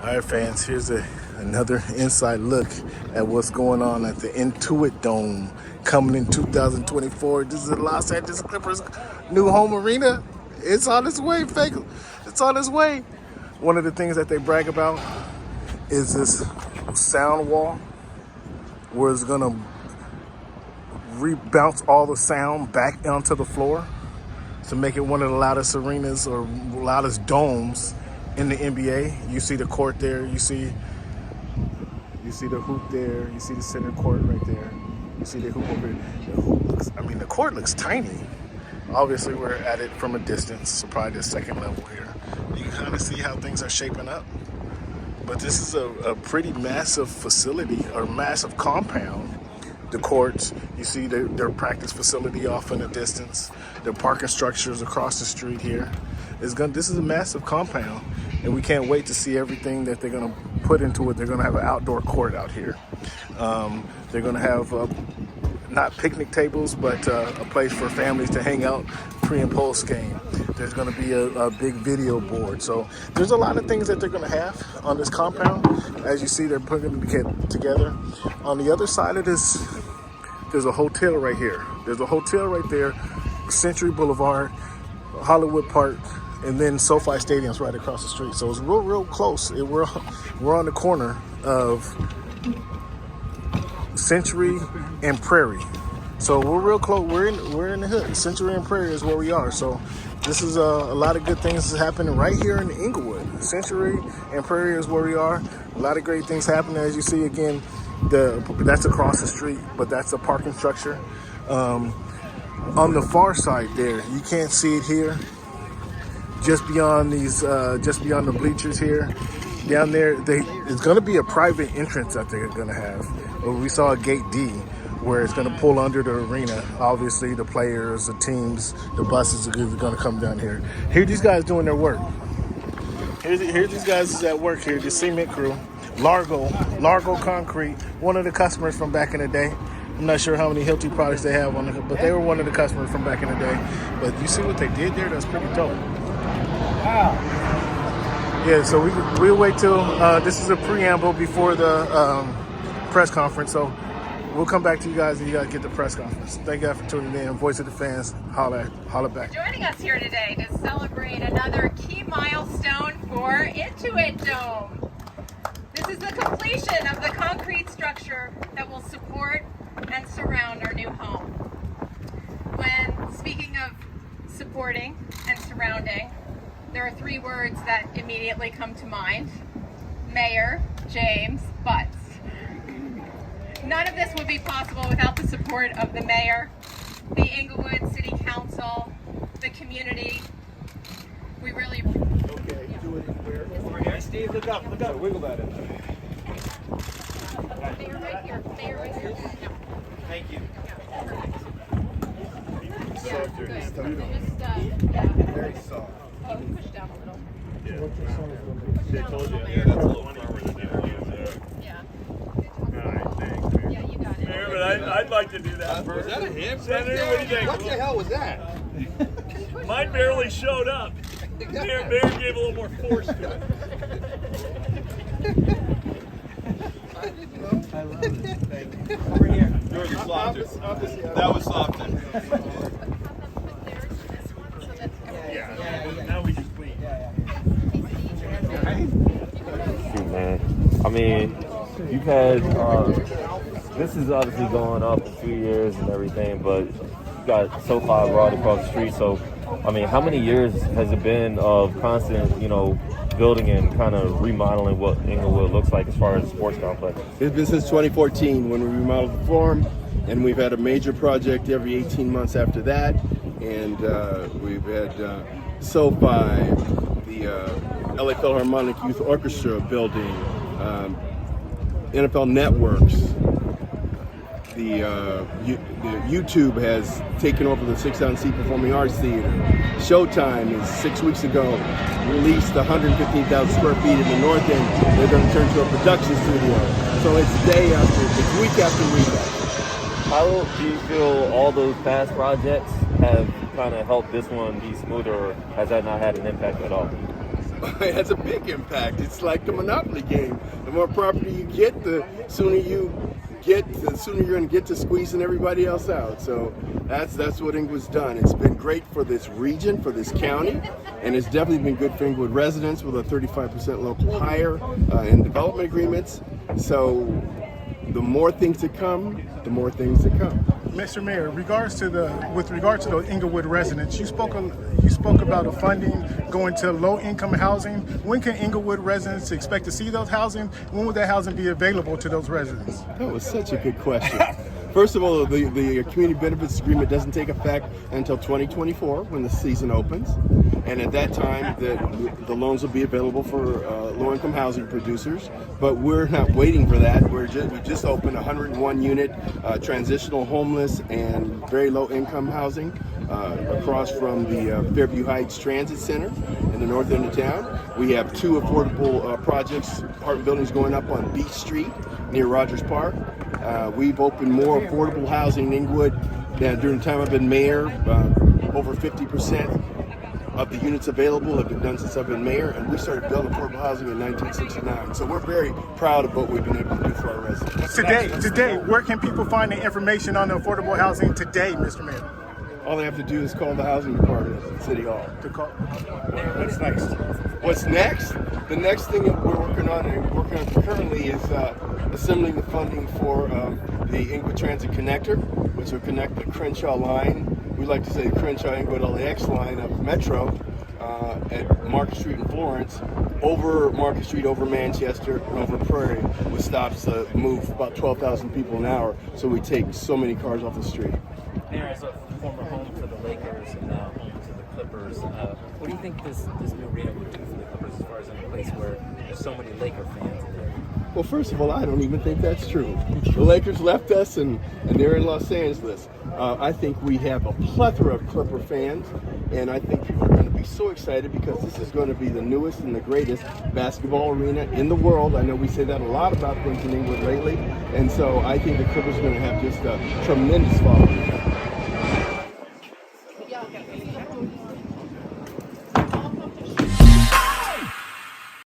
All right, fans, here's another inside look at what's going on at the Intuit Dome coming in 2024. This is the Los Angeles Clippers' new home arena. It's on its way, fake. It's on its way. One of the things that they brag about is this sound wall where it's going to rebounce all the sound back onto the floor to make it one of the loudest arenas or loudest domes in the NBA. You see the court there. You see the hoop there. You see the center court right there. You see the hoop over there. The court looks tiny. Obviously, we're at it from a distance, so probably the second level here. You can kind of see how things are shaping up. But this is a pretty massive facility or massive compound. The courts, you see their practice facility off in the distance. Their parking structures across the street here. This is a massive compound, and we can't wait to see everything that they're going to put into it. They're going to have an outdoor court out here. They're going to have not picnic tables, but a place for families to hang out pre and post game. There's going to be a big video board. So there's a lot of things that they're going to have on this compound. As you see, they're putting it together. On the other side of this, there's a hotel right here. There's a hotel right there, Century Boulevard, Hollywood Park, and then SoFi Stadium's right across the street. So it's real close. We're on the corner of Century and Prairie. So we're real close. We're in the hood. Century and Prairie is where we are. So this is a lot of good things happening right here in Inglewood. Century and Prairie is where we are. A lot of great things happening. As you see again, that's across the street, but that's a parking structure. On the far side there, you can't see it here. Just beyond the bleachers here, down there, it's going to be a private entrance that they're going to have. We saw a gate D where it's going to pull under the arena. Obviously, the players, the teams, the buses are going to come down here. Here, these guys doing their work. Here these guys is at work here. The cement crew, Largo Concrete, one of the customers from back in the day. I'm not sure how many Hilti products they have on it, but they were one of the customers from back in the day. But you see what they did there? That's pretty dope. Wow. Yeah, so we'll wait till this is a preamble before the press conference. So we'll come back to you guys and you guys get the press conference. Thank you guys for tuning in. Voice of the Fans, holla back. Joining us here today to celebrate another key milestone for Intuit Dome. This is the completion of the concrete structure that will support and surround our new home. When speaking of supporting and surrounding, there are three words that immediately come to mind: Mayor James Butts. None of this would be possible without the support of the mayor, the Inglewood City Council, the community. We really... Okay, do it where? Over here. Steve, look up, wiggle that in. Mayor right here. No. Thank you. Yeah, good. So just, Very soft. push down a little. Yeah. Push down a little, Mayor. That's a little firmer than it was there. Yeah. Alright, thanks. Yeah, you got it. Mayor, but I'd like to do that first. Was that a him? Senator, what do you think? What the hell was that? Mine barely showed up. Mayor gave a little more force to it. I love it. Thank you. Over here. Yours was softer. That was softer. Yeah. Now we just wait. Shoot, man. I mean, you've had, this is obviously going up in 2 years and everything, but you got SoFi right across the street. So, I mean, how many years has it been of constant, building and kind of remodeling what Inglewood looks like as far as a sports complex? It's been since 2014 when we remodeled the Forum, and we've had a major project every 18 months after that. And we've had SoFi, the LA Philharmonic Youth Orchestra building, NFL Networks. The YouTube has taken over the 6-ounce Performing Arts Theater. Showtime is 6 weeks ago released 115,000 square feet in the north end. They're going to turn to a production studio. So it's week after week. How do you feel all those past projects have kind of helped this one be smoother, or has that not had an impact at all? It has a big impact. It's like the Monopoly game. The more property you get, the sooner you're going to get to squeezing everybody else out. So that's what Inglewood's done. It's been great for this region, for this county, and it's definitely been good for Inglewood residents with a 35% local hire and development agreements. So the more things that come, the more things that come. Mr. Mayor, with regard to the Inglewood residents, you spoke about the funding going to low-income housing. When can Inglewood residents expect to see those housing? When will that housing be available to those residents? That was such a good question. First of all, the community benefits agreement doesn't take effect until 2024 when the season opens. And at that time, the loans will be available for low-income housing producers. But we're not waiting for that. We just opened 101 unit transitional homeless and very low-income housing across from the Fairview Heights Transit Center in the north end of town. We have 2 affordable projects, apartment buildings going up on Beach Street near Rogers Park. We've opened more affordable housing in Inglewood during the time I've been mayor. Over 50% of the units available have been done since I've been mayor, and we started building affordable housing in 1969. So we're very proud of what we've been able to do for our residents. Today, where can people find the information on the affordable housing today, Mr. Mayor? All they have to do is call the housing department at City Hall. What's next? What's next? The next thing that we're working on currently is assembling the funding for the Inglewood Transit Connector, which will connect the Crenshaw line. We like to say the Crenshaw-Inglewood LAX line of Metro at Market Street in Florence, over Market Street, over Manchester, and over Prairie, with stops to move about 12,000 people an hour. So we take so many cars off the street. Mayor, as a former home for the Lakers and now home to the Clippers, what do you think this new arena would do for the Clippers as far as in a place where there's so many Laker fans in there? Well, first of all, I don't even think that's true. The Lakers left us, and they're in Los Angeles. I think we have a plethora of Clipper fans, and I think people are going to be so excited because this is going to be the newest and the greatest basketball arena in the world. I know we say that a lot about things in Inglewood lately, and so I think the Clippers are going to have just a tremendous following.